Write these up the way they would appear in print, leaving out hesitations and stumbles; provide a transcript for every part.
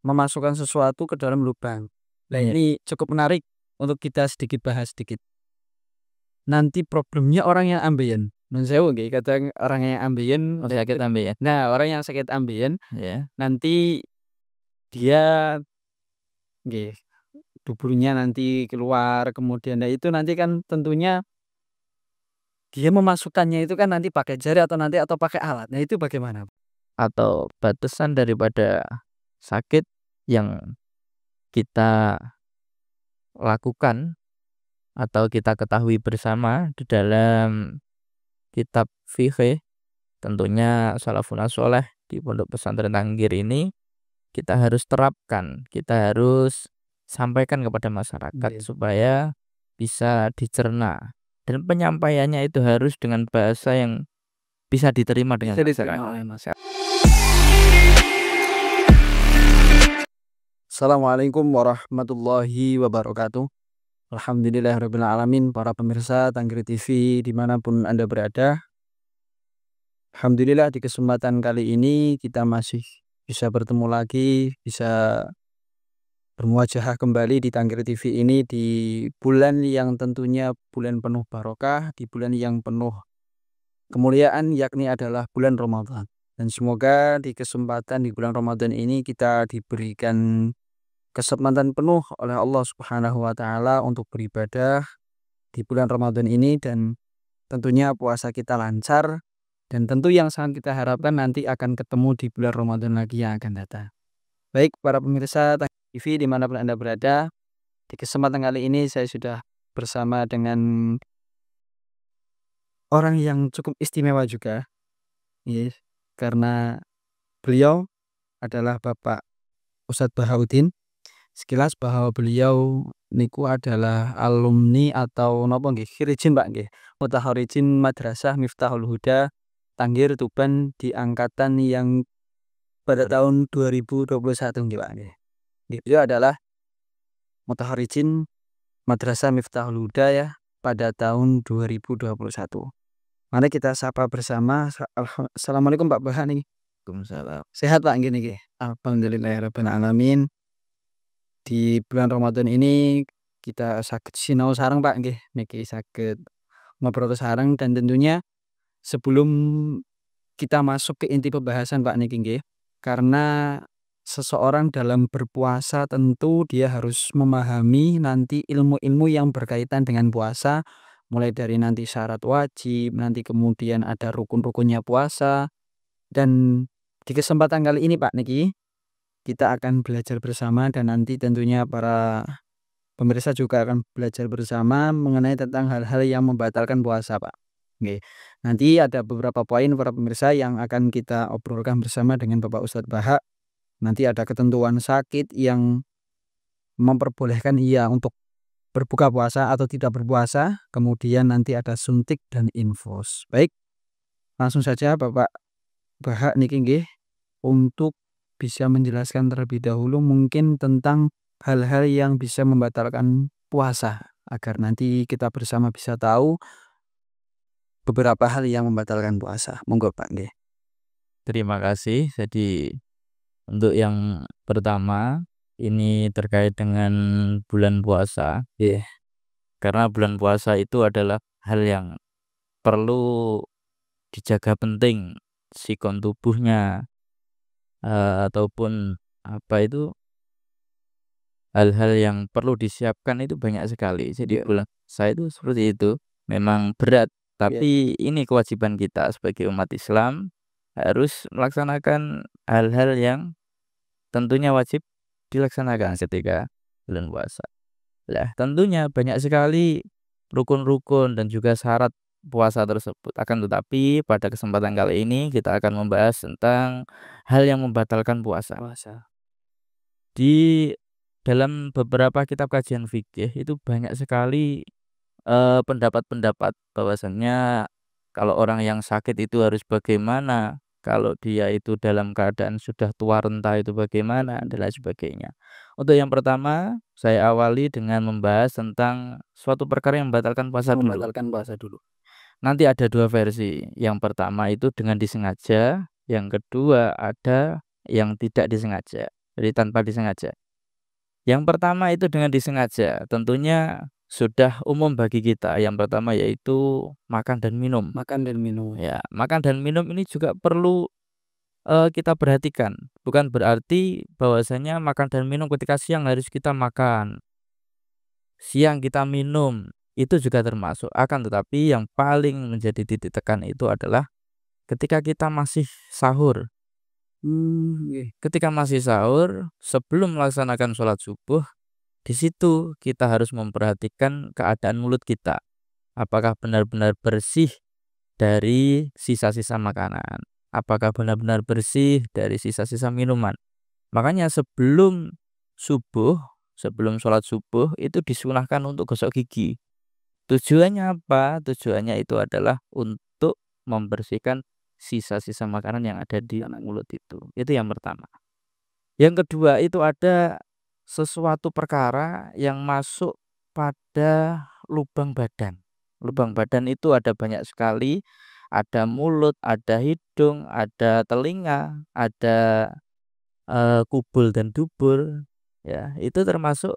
memasukkan sesuatu ke dalam lubang. Nah, ini cukup menarik untuk kita sedikit bahas sedikit. Nanti problemnya orang yang ambeien. Nun sewu nggih, kadang orang yang ambeien, sakit ambeien. Nah, orang yang sakit ambeien Ya. nanti dia nggih duburnya nanti keluar, kemudian itu nanti kan tentunya dia memasukkannya itu kan nanti pakai jari atau pakai alat. Nah, itu bagaimana? Atau batasan daripada sakit yang kita lakukan atau kita ketahui bersama di dalam kitab fikih, tentunya salafun sholeh di Pondok Pesantren Tanggir ini kita harus terapkan, kita harus sampaikan kepada masyarakat supaya bisa dicerna, dan penyampaiannya itu harus dengan bahasa yang bisa diterima dengan masyarakat. Assalamualaikum warahmatullahi wabarakatuh. Alhamdulillahirabbil alamin. Para pemirsa Tanggir TV dimanapun Anda berada, alhamdulillah di kesempatan kali ini kita masih bisa bertemu lagi, bisa bermuajahah kembali di Tanggir TV ini di bulan yang tentunya bulan penuh barokah, di bulan yang penuh kemuliaan, yakni adalah bulan Ramadan. Dan semoga di kesempatan di bulan Ramadan ini kita diberikan kesempatan penuh oleh Allah Subhanahu wa taala untuk beribadah di bulan Ramadan ini, dan tentunya puasa kita lancar, dan tentu yang sangat kita harapkan nanti akan ketemu di bulan Ramadan lagi yang akan datang. Baik para pemirsa TV dimanapun Anda berada, di kesempatan kali ini saya sudah bersama dengan orang yang cukup istimewa juga, yes, karena beliau adalah Bapak Ustadz Bahaudin. Sekilas bahwa beliau niku adalah alumni atau napa nggih khirijin Pak nggih, mutaharijin Madrasah Miftahul Huda Tanggir Tuban di angkatan yang pada tahun 2021 nggih Pak nggih. Beliau adalah mutaharijin Madrasah Miftahul Huda ya pada tahun 2021. Mari kita sapa bersama. Assalamualaikum Pak Bah nih. Waalaikumsalam. Sehat Pak nggih niki? Alhamdulillahirabbil alamin. Di bulan Ramadan ini kita sakit sinau sareng Pak nggih, niki sakit ngobrol sareng, dan tentunya sebelum kita masuk ke inti pembahasan Pak niki nggih, karena seseorang dalam berpuasa tentu dia harus memahami nanti ilmu-ilmu yang berkaitan dengan puasa, mulai dari nanti syarat wajib, nanti kemudian ada rukun-rukunnya puasa. Dan di kesempatan kali ini Pak niki kita akan belajar bersama, dan nanti tentunya para pemirsa juga akan belajar bersama mengenai tentang hal-hal yang membatalkan puasa Pak. Oke. Nanti ada beberapa poin para pemirsa yang akan kita obrolkan bersama dengan Bapak Ustadz Bahak. Nanti ada ketentuan sakit yang memperbolehkan ia untuk berbuka puasa atau tidak berpuasa. Kemudian nanti ada suntik dan infus. Baik, langsung saja Bapak Bahak niki nggih untuk bisa menjelaskan terlebih dahulu mungkin tentang hal-hal yang bisa membatalkan puasa, agar nanti kita bersama bisa tahu beberapa hal yang membatalkan puasa. Monggo Pak nggih. Terima kasih. Jadi untuk yang pertama ini terkait dengan bulan puasa. Iya. Karena bulan puasa itu adalah hal yang perlu dijaga penting sikon tubuhnya, ataupun apa itu, hal-hal yang perlu disiapkan itu banyak sekali. Jadi bulan puasa itu seperti itu, memang berat, tapi ini kewajiban kita sebagai umat Islam harus melaksanakan hal-hal yang tentunya wajib dilaksanakan ketika bulan puasa. Lah, tentunya banyak sekali rukun-rukun dan juga syarat puasa tersebut. Akan tetapi pada kesempatan kali ini kita akan membahas tentang hal yang membatalkan puasa. Di dalam beberapa kitab kajian fikih itu banyak sekali pendapat-pendapat bahwasannya kalau orang yang sakit itu harus bagaimana, kalau dia itu dalam keadaan sudah tua renta itu bagaimana, dan lain sebagainya. Untuk yang pertama, saya awali dengan membahas tentang suatu perkara yang membatalkan puasa dulu. Nanti ada dua versi. Yang pertama itu dengan disengaja, yang kedua ada yang tidak disengaja. jadi tanpa disengaja. Yang pertama itu dengan disengaja, tentunya sudah umum bagi kita. Yang pertama yaitu makan dan minum. Makan dan minum. Ya, makan dan minum ini juga perlu kita perhatikan. Bukan berarti bahwasanya makan dan minum ketika siang harus kita makan, siang kita minum, itu juga termasuk. Akan tetapi yang paling menjadi titik tekan itu adalah ketika kita masih sahur. Nggih. Ketika masih sahur, sebelum melaksanakan sholat subuh, di situ kita harus memperhatikan keadaan mulut kita. Apakah benar-benar bersih dari sisa-sisa makanan? Apakah benar-benar bersih dari sisa-sisa minuman? Makanya sebelum subuh, sebelum sholat subuh itu disunahkan untuk gosok gigi. Tujuannya apa? Tujuannya itu adalah untuk membersihkan sisa-sisa makanan yang ada di mulut itu. Itu yang pertama. Yang kedua itu ada sesuatu perkara yang masuk pada lubang badan. Lubang badan itu ada banyak sekali, ada mulut, ada hidung, ada telinga, ada kubul dan dubur. Ya, itu termasuk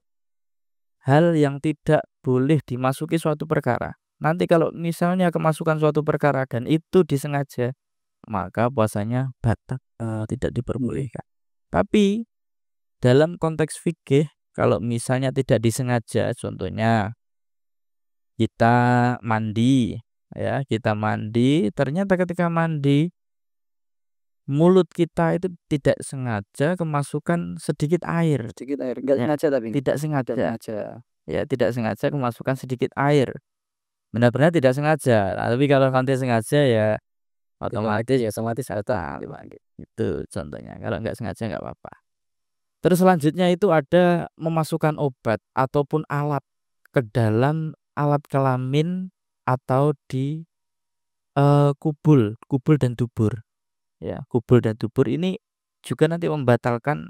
hal yang tidak boleh dimasuki suatu perkara. Nanti kalau misalnya kemasukan suatu perkara dan itu disengaja, maka puasanya batal, tidak diperbolehkan. Tapi dalam konteks fikih, kalau misalnya tidak disengaja, contohnya kita mandi, ya, kita mandi, ternyata ketika mandi mulut kita itu tidak sengaja kemasukan sedikit air. Sedikit air, enggak Ya, sengaja tapi. tidak sengaja. Tidak sengaja. Ya, tidak sengaja kemasukan sedikit air. Benar-benar tidak sengaja. Tapi kalau nanti sengaja ya otomatis Ya otomatis batal. itu contohnya. Kalau nggak sengaja nggak apa-apa. Terus selanjutnya itu ada memasukkan obat ataupun alat ke dalam alat kelamin atau di kubul dan dubur. Ya, kubul dan dubur ini juga nanti membatalkan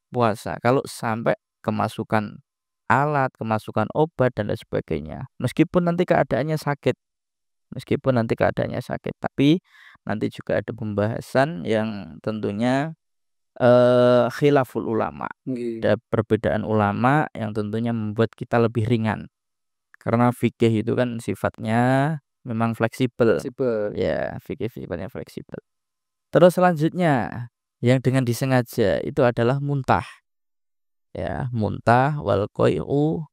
puasa kalau sampai kemasukan alat, kemasukan obat dan lain sebagainya. Meskipun nanti keadaannya sakit, tapi nanti juga ada pembahasan yang tentunya khilaful ulama. Nggih. Ada perbedaan ulama yang tentunya membuat kita lebih ringan. Karena fikih itu kan sifatnya memang fleksibel. Fleksibel. Ya, fikih sifatnya fleksibel. Terus selanjutnya yang dengan disengaja itu adalah muntah. Ya, muntah wal qai'u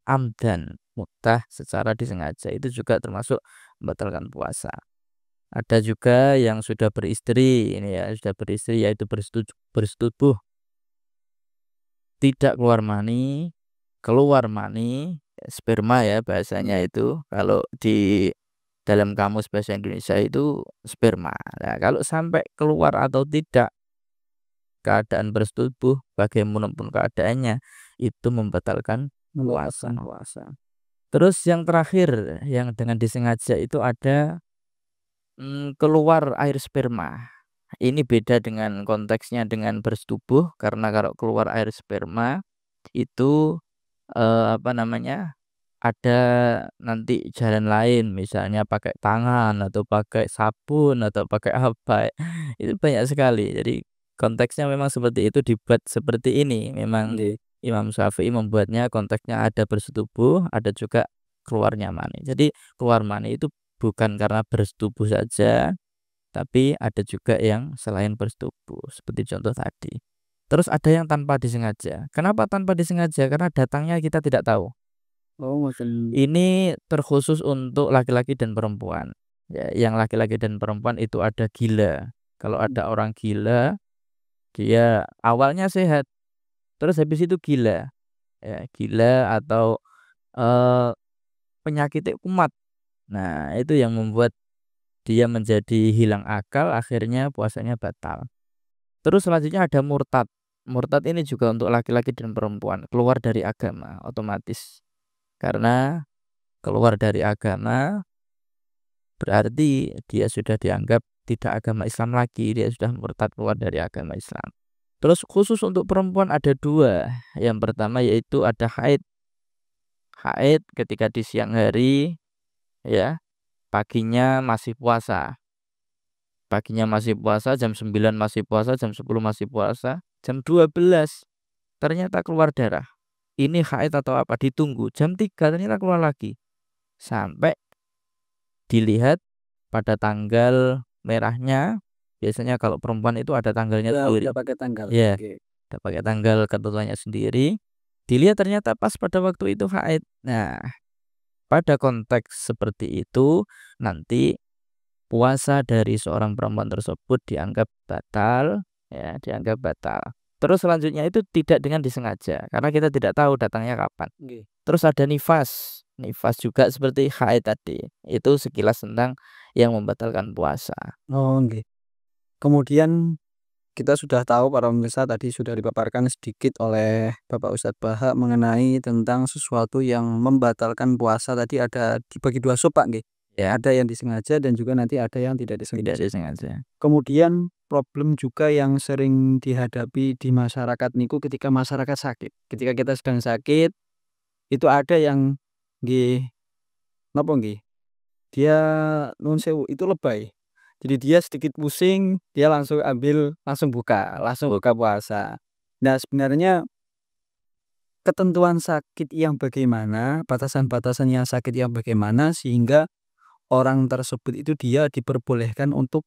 amdan. Muntah secara disengaja itu juga termasuk membatalkan puasa. Ada juga yang sudah beristri, ini ya, sudah beristri yaitu bersetubuh tidak keluar mani, sperma ya bahasanya itu. Kalau di dalam kamus bahasa Indonesia itu sperma. Nah, kalau sampai keluar atau tidak keadaan bersetubuh, bagaimanapun keadaannya, itu membatalkan puasa. Terus yang terakhir yang dengan disengaja itu ada keluar air sperma. Ini beda dengan konteksnya dengan bersetubuh karena kalau keluar air sperma itu ada nanti jalan lain misalnya pakai tangan atau pakai sabun atau pakai apa itu banyak sekali. Jadi konteksnya memang seperti itu dibuat seperti ini. Memang Nggih. Imam Syafi'i membuatnya konteksnya ada bersetubuh, ada juga keluarnya mani. Jadi keluar mani itu bukan karena bersetubuh saja, tapi ada juga yang selain bersetubuh seperti contoh tadi. Terus ada yang tanpa disengaja. Kenapa tanpa disengaja? Karena datangnya kita tidak tahu. Oh, ngoten. Ini terkhusus untuk laki-laki dan perempuan. Ya, yang laki-laki dan perempuan itu ada gila. Kalau ada orang gila, dia awalnya sehat, terus habis itu gila. Ya, gila atau eh, penyakitnya kumat. Nah, itu yang membuat dia menjadi hilang akal, akhirnya puasanya batal. Terus selanjutnya ada murtad. Murtad ini juga untuk laki-laki dan perempuan, keluar dari agama otomatis. Karena keluar dari agama berarti dia sudah dianggap tidak agama Islam lagi, dia sudah murtad keluar dari agama Islam. Terus khusus untuk perempuan ada dua. Yang pertama yaitu ada haid. Haid ketika di siang hari, ya, paginya masih puasa. Paginya masih puasa, jam 9 masih puasa, jam 10 masih puasa. jam 12 ternyata keluar darah. Ini haid atau apa? Ditunggu jam 3 ternyata keluar lagi. Sampai dilihat pada tanggal merahnya. Biasanya kalau perempuan itu ada tanggalnya sendiri. Udah pakai tanggal. Ya, Oke. udah pakai tanggal ketentuannya sendiri. Dilihat ternyata pas pada waktu itu haid. Nah, pada konteks seperti itu nanti puasa dari seorang perempuan tersebut dianggap batal, ya, dianggap batal. Terus selanjutnya itu tidak dengan disengaja karena kita tidak tahu datangnya kapan. Oke. Terus ada nifas. Nifas juga seperti haid tadi. Itu sekilas tentang yang membatalkan puasa. Oh, oke. Kemudian kita sudah tahu para pemirsa, tadi sudah dipaparkan sedikit oleh Bapak Ustadz Bahak mengenai tentang sesuatu yang membatalkan puasa. Tadi ada dibagi dua sub, Pak, nggih. Ya, Ada yang disengaja dan juga nanti ada yang tidak tidak disengaja. disengaja. Kemudian problem juga yang sering dihadapi di masyarakat niku ketika masyarakat sakit. Ketika kita sedang sakit, itu ada yang nggih napa nggih? Dia nuwun sewu itu lebay. Jadi dia sedikit pusing, dia langsung buka puasa. Nah, sebenarnya ketentuan sakit yang bagaimana, batasan-batasan yang sakit yang bagaimana sehingga orang tersebut itu dia diperbolehkan untuk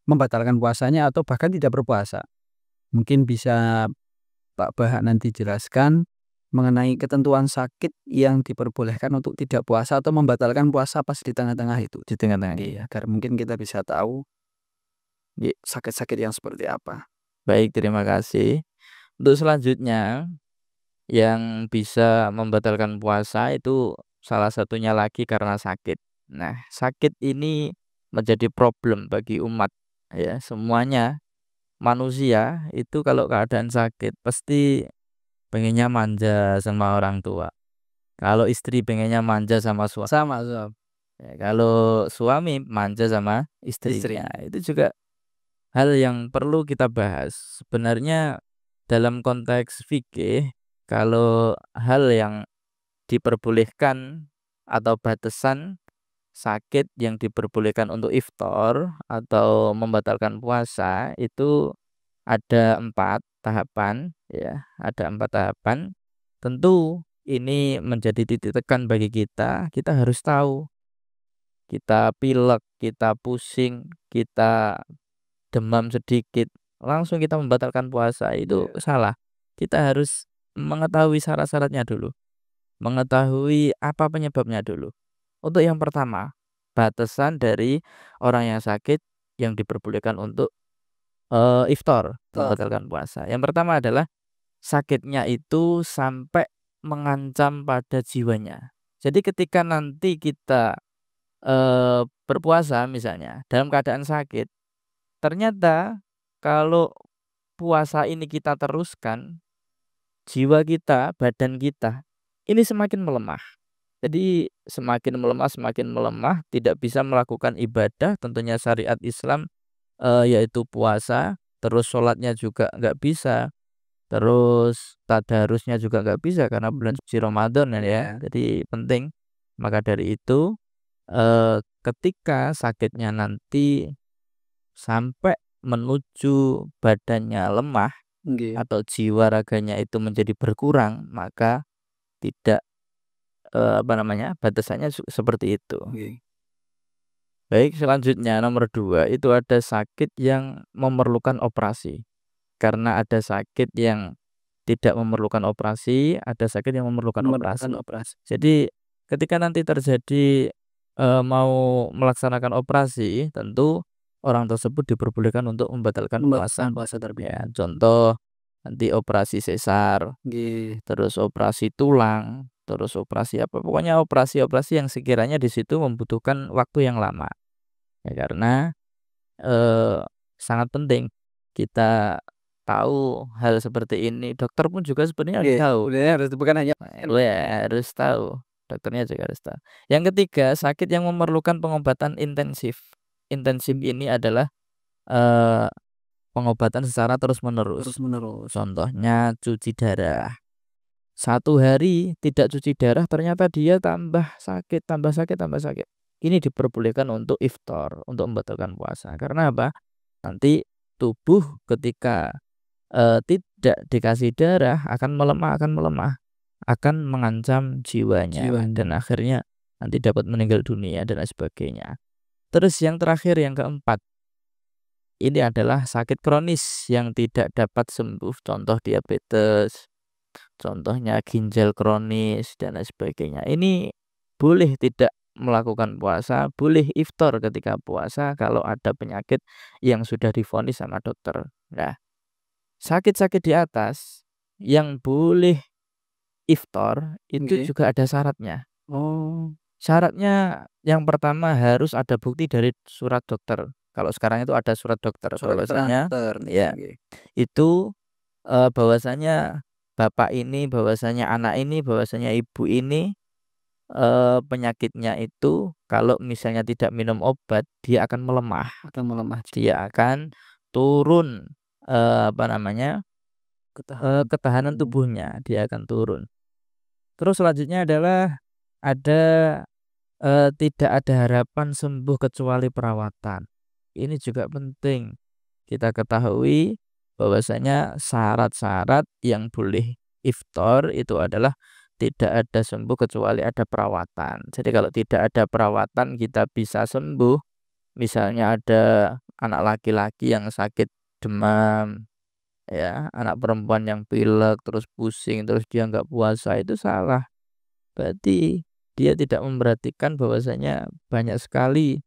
membatalkan puasanya atau bahkan tidak berpuasa. Mungkin bisa Pak Bahak nanti jelaskan mengenai ketentuan sakit yang diperbolehkan untuk tidak puasa atau membatalkan puasa pas di tengah-tengah itu. Di tengah-tengah. Iya, agar mungkin kita bisa tahu sakit-sakit yang seperti apa. Baik, terima kasih. Untuk selanjutnya yang bisa membatalkan puasa itu salah satunya lagi karena sakit. Nah, sakit ini menjadi problem bagi umat, ya. Semuanya manusia itu kalau keadaan sakit pasti pengennya manja sama orang tua. Kalau istri pengennya manja sama suami. Sama, Sob. Ya, kalau suami manja sama Istri. istrinya. Itu juga hal yang perlu kita bahas. Sebenarnya dalam konteks fikih, kalau hal yang diperbolehkan atau batasan sakit yang diperbolehkan untuk iftar atau membatalkan puasa itu ada 4 tahapan, ya, ada 4 tahapan. Tentu ini menjadi titik tekan bagi kita. Kita harus tahu, kita pilek, kita pusing, kita demam sedikit, langsung kita membatalkan puasa, itu salah. Kita harus mengetahui syarat-syaratnya dulu, mengetahui apa penyebabnya dulu. Untuk yang pertama, batasan dari orang yang sakit yang diperbolehkan untuk iftar, membatalkan puasa. Yang pertama adalah sakitnya itu sampai mengancam pada jiwanya. Jadi ketika nanti kita berpuasa misalnya dalam keadaan sakit, ternyata kalau puasa ini kita teruskan, jiwa kita, badan kita ini semakin melemah. Jadi semakin melemah, tidak bisa melakukan ibadah tentunya syariat Islam, yaitu puasa, terus sholatnya juga nggak bisa, terus tadarusnya juga nggak bisa karena bulan suci Ramadan ya. Iya. Jadi penting. Maka dari itu ketika sakitnya nanti sampai menuju badannya lemah Nggih. atau jiwa raganya itu menjadi berkurang, maka tidak batasannya seperti itu. Nggih. Baik, selanjutnya nomor 2 itu ada sakit yang memerlukan operasi. Karena ada sakit yang tidak memerlukan operasi, ada sakit yang memerlukan operasi. Jadi ketika nanti terjadi mau melaksanakan operasi, tentu orang tersebut diperbolehkan untuk membatalkan puasa. Ya, contoh nanti operasi sesar, Nggih. terus operasi tulang, terus operasi apa, pokoknya operasi-operasi yang sekiranya di situ membutuhkan waktu yang lama. Ya, karena sangat penting kita tahu hal seperti ini. Dokter pun juga sebenarnya harus tahu. Bukan hanya Ya, harus tahu. Dokternya juga harus tahu. Yang ketiga, sakit yang memerlukan pengobatan intensif. Intensif ini adalah pengobatan secara terus-menerus. Contohnya cuci darah. 1 hari tidak cuci darah, ternyata dia tambah sakit, tambah sakit, tambah sakit. Ini diperbolehkan untuk iftar, untuk membatalkan puasa. Karena apa? Nanti tubuh ketika tidak dikasih darah akan melemah, akan mengancam jiwanya dan akhirnya nanti dapat meninggal dunia dan lain sebagainya. Terus yang terakhir yang keempat, ini adalah sakit kronis yang tidak dapat sembuh, contoh diabetes, contohnya ginjal kronis dan lain sebagainya. Ini boleh tidak melakukan puasa, boleh iftar ketika puasa kalau ada penyakit yang sudah divonis sama dokter. Nah, sakit-sakit di atas yang boleh iftar itu juga ada syaratnya. Oh, Syaratnya yang pertama harus ada bukti dari surat dokter. Kalau sekarang itu ada surat dokter bahwasanya ya itu bahwasanya bapak ini, bahwasanya anak ini, bahwasanya ibu ini penyakitnya itu kalau misalnya tidak minum obat dia akan melemah. Dia akan turun apa namanya? Ketahanan tubuhnya, dia akan turun. Terus selanjutnya adalah ada tidak ada harapan sembuh kecuali perawatan. Ini juga penting kita ketahui bahwasanya syarat-syarat yang boleh iftar itu adalah tidak ada sembuh kecuali ada perawatan. Jadi kalau tidak ada perawatan kita bisa sembuh. Misalnya ada anak laki-laki yang sakit demam, ya, anak perempuan yang pilek terus pusing terus dia nggak puasa itu salah. Berarti dia tidak memperhatikan bahwasanya banyak sekali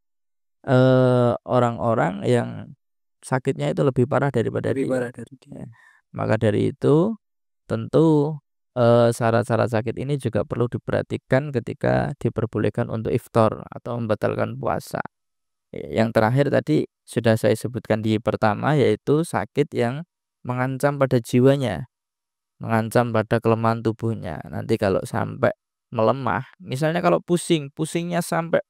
orang-orang yang sakitnya itu lebih parah daripada dia. Ya. Maka dari itu tentu syarat-syarat sakit ini juga perlu diperhatikan ketika diperbolehkan untuk iftar atau membatalkan puasa. Yang terakhir tadi sudah saya sebutkan di pertama yaitu sakit yang mengancam pada jiwanya, mengancam pada kelemahan tubuhnya. Nanti kalau sampai melemah, misalnya kalau pusingnya sampai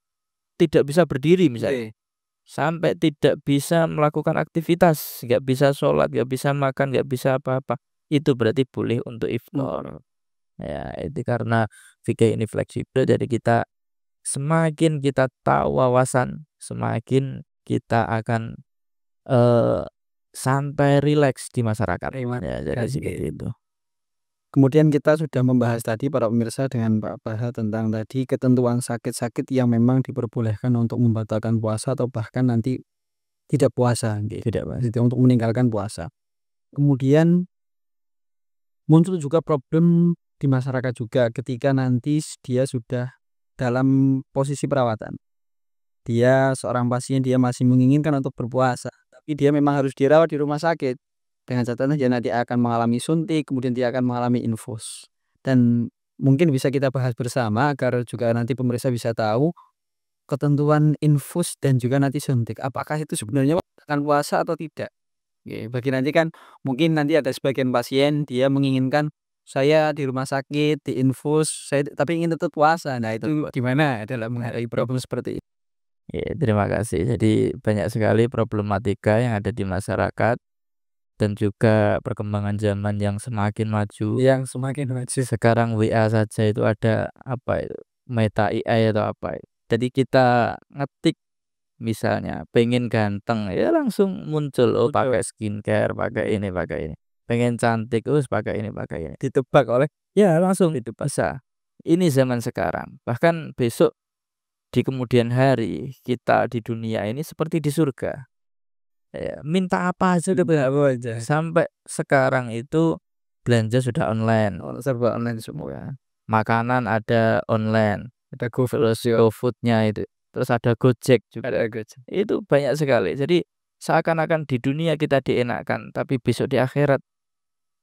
tidak bisa berdiri misalnya. Sampai tidak bisa melakukan aktivitas, nggak bisa sholat, nggak bisa makan, nggak bisa apa-apa. Itu berarti boleh untuk iftar. Ya, itu karena fikih ini fleksibel, jadi kita semakin kita tahu wawasan, semakin kita akan santai, rileks di masyarakat. Ya, jadi seperti itu. Kemudian kita sudah membahas tadi para pemirsa dengan Pak Baha tentang tadi ketentuan sakit-sakit yang memang diperbolehkan untuk membatalkan puasa atau bahkan nanti tidak puasa, untuk meninggalkan puasa. Kemudian muncul juga problem di masyarakat juga ketika nanti dia sudah dalam posisi perawatan. Dia seorang pasien, dia masih menginginkan untuk berpuasa, tapi dia memang harus dirawat di rumah sakit. Dengan catatan dia nanti akan mengalami suntik, kemudian dia akan mengalami infus. Dan mungkin bisa kita bahas bersama agar juga nanti pemirsa bisa tahu ketentuan infus dan juga nanti suntik. Apakah itu sebenarnya akan puasa atau tidak? Bagi nanti kan mungkin nanti ada sebagian pasien dia menginginkan saya di rumah sakit, di infus, saya tapi ingin tetap puasa. Nah itu gimana dalam menghadapi problem seperti itu? Ya, terima kasih. Jadi banyak sekali problematika yang ada di masyarakat dan juga perkembangan zaman yang semakin maju. Sekarang WA saja itu ada apa itu? Meta AI atau apa itu. Jadi kita ngetik misalnya pengen ganteng ya langsung muncul pakai skincare, pakai ini, pakai ini. Pengen cantik pakai ini, pakai ini. Ditebak oleh ya langsung itu bisa. Ini zaman sekarang. Bahkan besok di kemudian hari kita di dunia ini seperti di surga. Ya, minta apa aja sampai sekarang itu belanja sudah online. Serba online semua. Makanan ada online. Ada GoFood-nya itu. Terus ada Gojek juga. Itu banyak sekali. Jadi seakan-akan di dunia kita dienakkan, tapi besok di akhirat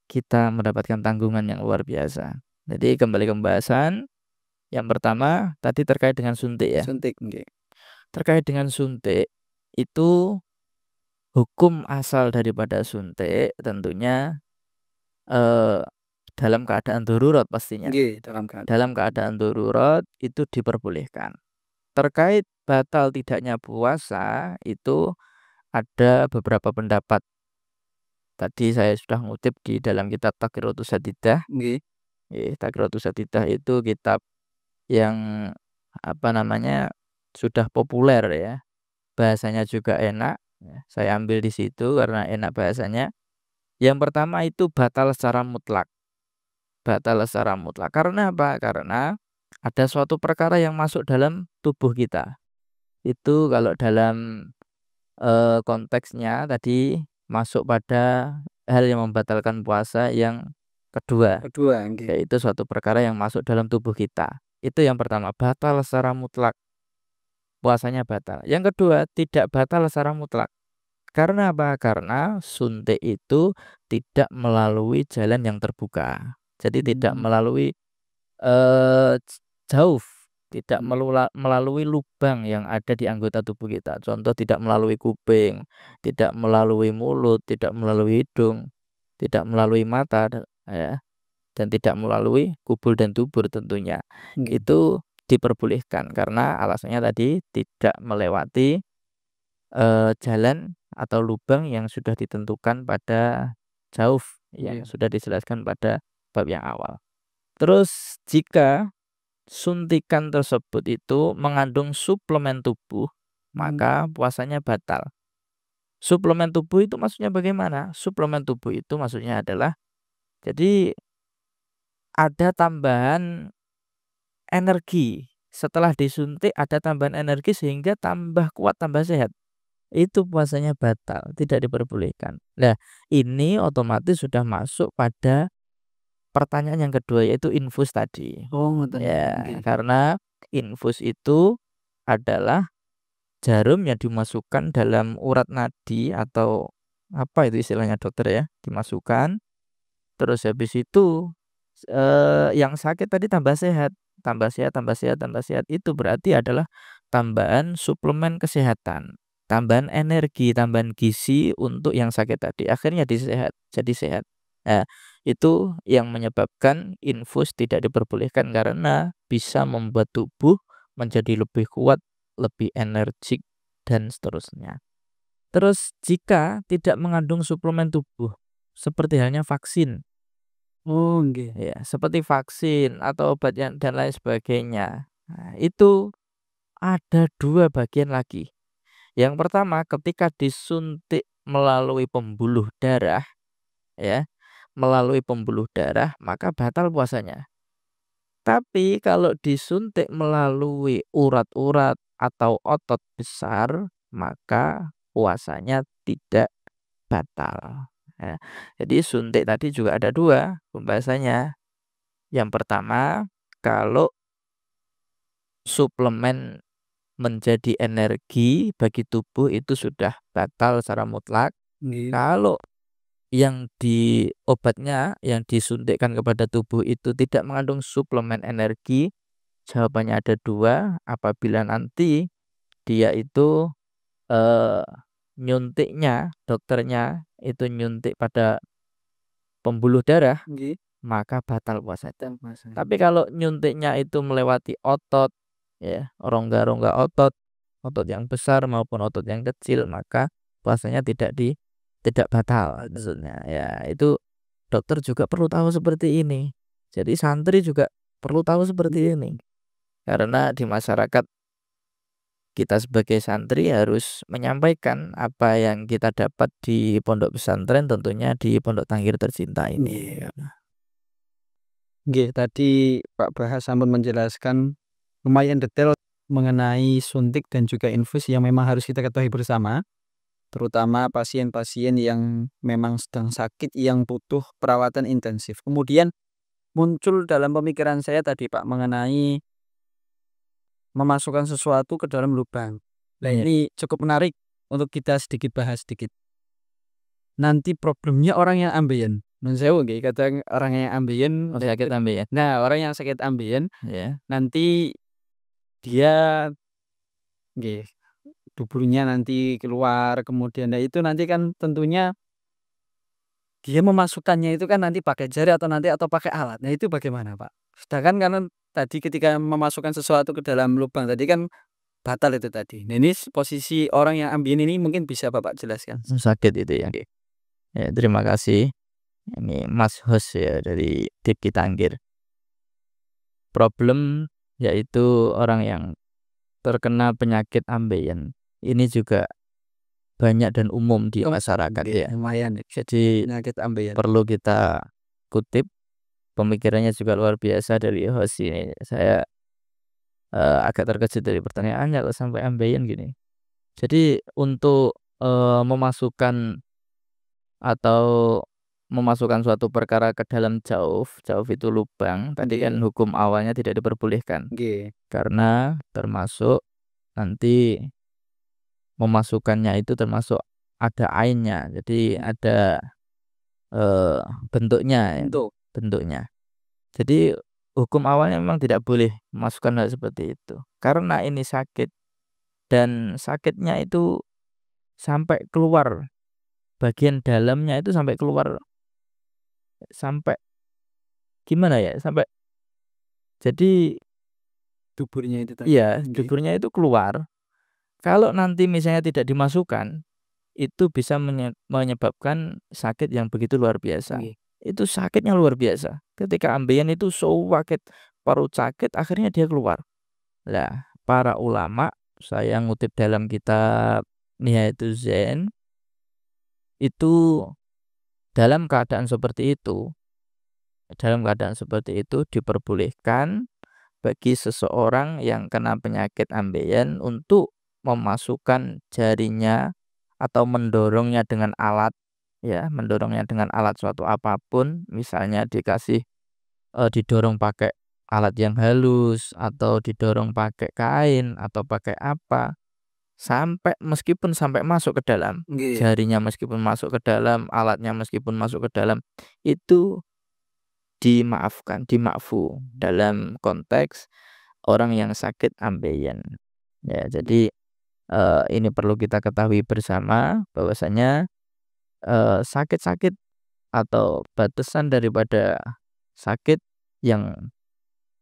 kita mendapatkan tanggungan yang luar biasa. Jadi kembali ke pembahasan. Yang pertama tadi terkait dengan suntik ya. Terkait dengan suntik itu hukum asal daripada suntik tentunya dalam keadaan darurat pastinya. Dalam keadaan darurat itu diperbolehkan. Terkait batal tidaknya puasa itu ada beberapa pendapat. Tadi saya sudah ngutip di dalam kitab Taqrirutus Sadidah. Taqrirutus Sadidah itu kitab yang apa namanya sudah populer ya. Bahasanya juga enak. Saya ambil di situ karena enak bahasanya. Yang pertama itu batal secara mutlak. Batal secara mutlak. Karena apa? Karena ada suatu perkara yang masuk dalam tubuh kita. Itu kalau dalam konteksnya tadi masuk pada hal yang membatalkan puasa yang kedua, Kedua, nggih. yaitu suatu perkara yang masuk dalam tubuh kita. Itu yang pertama, batal secara mutlak, puasanya batal. Yang kedua, tidak batal secara mutlak. Karena apa? Karena suntik itu tidak melalui jalan yang terbuka. Jadi tidak melalui jauh, tidak melalui lubang yang ada di anggota tubuh kita. Contoh, tidak melalui kuping, tidak melalui mulut, tidak melalui hidung, tidak melalui mata, ya, dan tidak melalui kubul dan dubur tentunya. Itu diperbolehkan karena alasannya tadi tidak melewati jalan atau lubang yang sudah ditentukan pada jauh, yang sudah dijelaskan pada bab yang awal. Terus jika suntikan tersebut itu mengandung suplemen tubuh, maka puasanya batal. Suplemen tubuh itu maksudnya bagaimana? Suplemen tubuh itu maksudnya adalah, jadi ada tambahan energi. Setelah disuntik ada tambahan energi sehingga tambah kuat, tambah sehat. Itu puasanya batal, tidak diperbolehkan. Nah, ini otomatis sudah masuk pada pertanyaan yang kedua, yaitu infus tadi. Oh, Ya, karena infus itu adalah jarum yang dimasukkan dalam urat nadi atau apa itu istilahnya dokter ya, dimasukkan. Terus habis itu yang sakit tadi tambah sehat, tambah sehat, tambah sehat, tambah sehat. Itu berarti adalah tambahan suplemen kesehatan, tambahan energi, tambahan gizi untuk yang sakit tadi. Akhirnya jadi sehat. Nah, itu yang menyebabkan infus tidak diperbolehkan karena bisa membuat tubuh menjadi lebih kuat, lebih energik dan seterusnya. Terus jika tidak mengandung suplemen tubuh, seperti halnya vaksin, Oh, nggih. ya, seperti vaksin atau obat dan lain sebagainya. Nah, itu ada dua bagian lagi. Yang pertama, ketika disuntik melalui pembuluh darah, ya, melalui pembuluh darah, maka batal puasanya. Tapi kalau disuntik melalui urat-urat atau otot besar, maka puasanya tidak batal. Ya, jadi suntik tadi juga ada dua pembahasannya. Yang pertama, kalau suplemen menjadi energi bagi tubuh itu sudah batal secara mutlak. Kalau yang obatnya yang disuntikkan kepada tubuh itu tidak mengandung suplemen energi, jawabannya ada dua. Apabila nanti dia itu eh, nyuntiknya, dokternya itu nyuntik pada pembuluh darah, maka batal puasanya. Tapi kalau nyuntiknya itu melewati otot, ya, rongga-rongga otot, otot yang besar maupun otot yang kecil, maka puasanya tidak batal maksudnya. Ya, itu dokter juga perlu tahu seperti ini. Jadi santri juga perlu tahu seperti ini. Karena di masyarakat kita sebagai santri harus menyampaikan apa yang kita dapat di pondok pesantren, tentunya di Pondok Tangkir Tercinta ini. Nggih, tadi Pak Bahas sampun menjelaskan lumayan detail mengenai suntik dan juga infus yang memang harus kita ketahui bersama, terutama pasien-pasien yang memang sedang sakit yang butuh perawatan intensif. Kemudian muncul dalam pemikiran saya tadi Pak mengenai memasukkan sesuatu ke dalam lubang. Nah, ini cukup menarik untuk kita sedikit bahas sedikit. Nanti problemnya orang yang ambeien. Nun sewu nggih, kadang orang yang ambeien, Sakit ambeien. nah orang yang sakit ambeien Ya. nanti dia nggih duburnya nanti keluar, kemudian nah itu nanti kan tentunya dia memasukkannya itu kan nanti pakai jari atau pakai alat. Nah itu bagaimana Pak? Sedangkan karena tadi ketika memasukkan sesuatu ke dalam lubang tadi kan batal itu tadi. Nah ini posisi orang yang ambien ini mungkin bisa Bapak jelaskan. Sakit itu ya. Ya, terima kasih. Ini Mas Hos ya dari Dipki Tangkir. Problem yaitu orang yang terkena penyakit ambeien. Ini juga banyak dan umum di masyarakat Oke, ya. lumayan ya. Jadi Penyakit ambeien. perlu kita kutip pemikirannya juga luar biasa dari host ini. Saya agak terkejut dari pertanyaannya kok sampai ambeien gini. Jadi untuk memasukkan atau memasukkan suatu perkara ke dalam jauf, jauf itu lubang, tadi kan Nggih. hukum awalnya tidak diperbolehkan. Nggih. Karena termasuk nanti memasukkannya itu termasuk ada ainnya. Jadi ada eee, bentuknya ya, Bentuk. bentuknya. Jadi hukum awalnya memang tidak boleh memasukkan hal seperti itu. Karena ini sakit dan sakitnya itu sampai keluar bagian dalamnya itu sampai keluar sampai gimana ya, sampai jadi Duburnya itu tadi. iya, Nggih. duburnya itu keluar. Kalau nanti misalnya tidak dimasukkan, itu bisa menyebabkan sakit yang begitu luar biasa. Nggih. Itu sakitnya luar biasa. Ketika ambeien itu sakit, perut sakit, akhirnya dia keluar. Lah, para ulama, saya ngutip dalam kitab Nihayatul Zain, itu dalam keadaan seperti itu diperbolehkan bagi seseorang yang kena penyakit ambeien untuk memasukkan jarinya atau mendorongnya dengan alat, ya, mendorongnya dengan alat suatu apapun, misalnya didorong pakai alat yang halus atau didorong pakai kain atau pakai apa, meskipun sampai masuk ke dalam, Nggih. jarinya meskipun masuk ke dalam, alatnya meskipun masuk ke dalam, itu dimaafkan, dimakfu dalam konteks orang yang sakit ambeien. Ya, jadi ini perlu kita ketahui bersama bahwasanya sakit-sakit atau batasan daripada sakit yang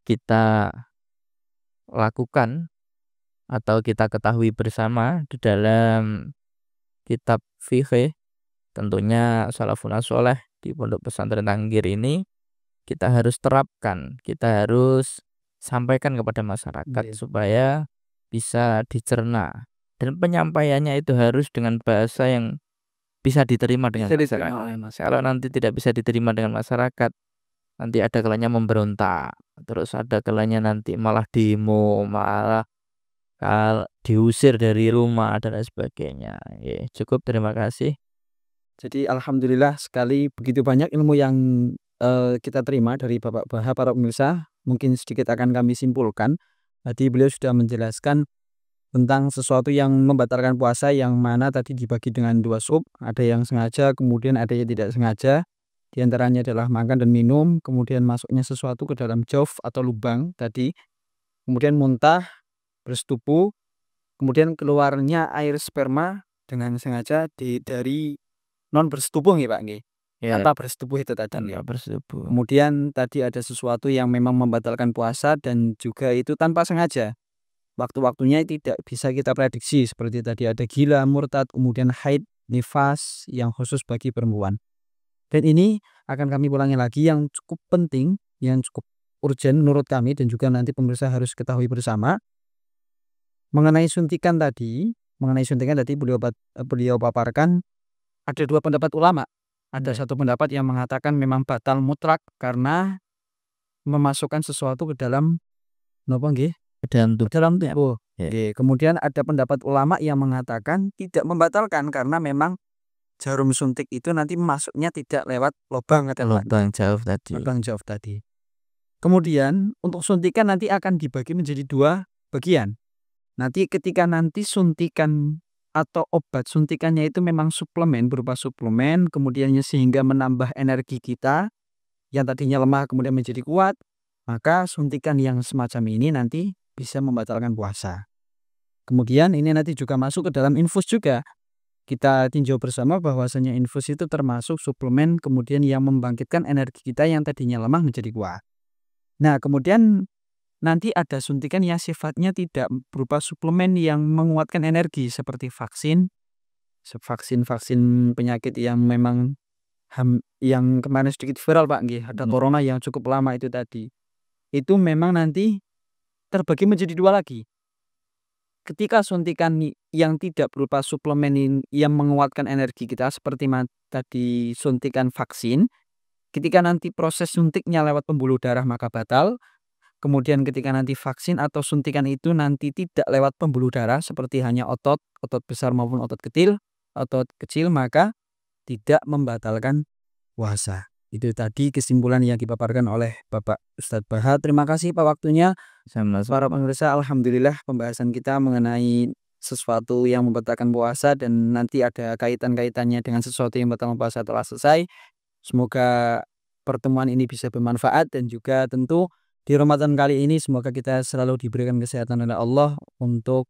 kita lakukan atau kita ketahui bersama di dalam kitab fikih, tentunya salafun shaleh di Pondok Pesantren Tanggir ini kita harus terapkan, kita harus sampaikan kepada masyarakat Nggih. supaya bisa dicerna dan penyampaiannya itu harus dengan bahasa yang bisa diterima dengan Bisa diterima masyarakat. oleh Kalau masyarakat. nanti tidak bisa diterima dengan masyarakat, nanti ada kalanya memberontak, terus ada kalanya nanti malah demo, malah diusir dari rumah dan lain sebagainya. Cukup, terima kasih. Jadi alhamdulillah sekali begitu banyak ilmu yang, kita terima dari Bapak Baha, para pemirsa. Mungkin sedikit akan kami simpulkan. Tadi beliau sudah menjelaskan tentang sesuatu yang membatalkan puasa yang mana tadi dibagi dengan 2 sub, ada yang sengaja, kemudian ada yang tidak sengaja. Di antaranya adalah makan dan minum, kemudian masuknya sesuatu ke dalam jauf atau lubang tadi, kemudian muntah, bersetubuh, kemudian keluarnya air sperma dengan sengaja dari non bersetubuh nggih, Pak, nggih. Ya, Tanpa bersetubuh itu tadi nggih. tanpa bersetubuh. Kemudian tadi ada sesuatu yang memang membatalkan puasa dan juga itu tanpa sengaja. Waktu-waktunya tidak bisa kita prediksi seperti tadi ada gila, murtad, kemudian haid, nifas yang khusus bagi perempuan. Dan ini akan kami ulangi lagi yang cukup penting, yang cukup urgent menurut kami dan juga nanti pemirsa harus ketahui bersama. Mengenai suntikan tadi beliau paparkan ada 2 pendapat ulama. Ada satu pendapat yang mengatakan memang batal mutlak karena memasukkan sesuatu ke dalam napa nggih? Ke dalam Ke dalam tubuh. Ya. Nggih, kemudian ada pendapat ulama yang mengatakan tidak membatalkan karena memang jarum suntik itu nanti masuknya tidak lewat lubang Lubang jauh tadi. lubang jauf tadi. Kemudian untuk suntikan nanti akan dibagi menjadi 2 bagian. Nanti ketika nanti suntikan atau obat suntikannya itu memang suplemen, berupa suplemen, kemudiannya sehingga menambah energi kita yang tadinya lemah kemudian menjadi kuat, maka suntikan yang semacam ini nanti bisa membatalkan puasa. Kemudian ini nanti juga masuk ke dalam infus juga. Kita tinjau bersama bahwasanya infus itu termasuk suplemen kemudian yang membangkitkan energi kita yang tadinya lemah menjadi kuat. Nah, kemudian nanti ada suntikan yang sifatnya tidak berupa suplemen yang menguatkan energi seperti vaksin penyakit yang memang yang kemarin sedikit viral, Pak, nggih, ada corona yang cukup lama itu tadi. Itu memang nanti terbagi menjadi 2 lagi. ketika suntikan yang tidak berupa suplemen yang menguatkan energi kita seperti tadi suntikan vaksin, ketika nanti proses suntiknya lewat pembuluh darah maka batal. Kemudian ketika nanti vaksin atau suntikan itu nanti tidak lewat pembuluh darah seperti hanya otot besar maupun otot kecil, maka tidak membatalkan puasa. Itu tadi kesimpulan yang dipaparkan oleh Bapak Ustadz Bahar. Terima kasih Pak waktunya. Para pemirsa, alhamdulillah pembahasan kita mengenai sesuatu yang membatalkan puasa dan nanti ada kaitan-kaitannya dengan sesuatu yang membatalkan puasa telah selesai. Semoga pertemuan ini bisa bermanfaat dan juga tentu di Ramadan kali ini semoga kita selalu diberikan kesehatan oleh Allah untuk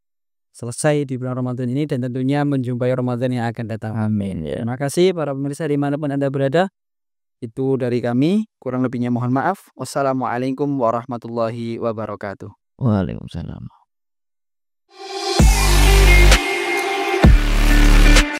selesai di bulan Ramadan ini dan tentunya menjumpai Ramadan yang akan datang. Amin ya. Terima kasih para pemirsa dimanapun Anda berada. Itu dari kami, kurang lebihnya mohon maaf. Wassalamualaikum warahmatullahi wabarakatuh. Waalaikumsalam.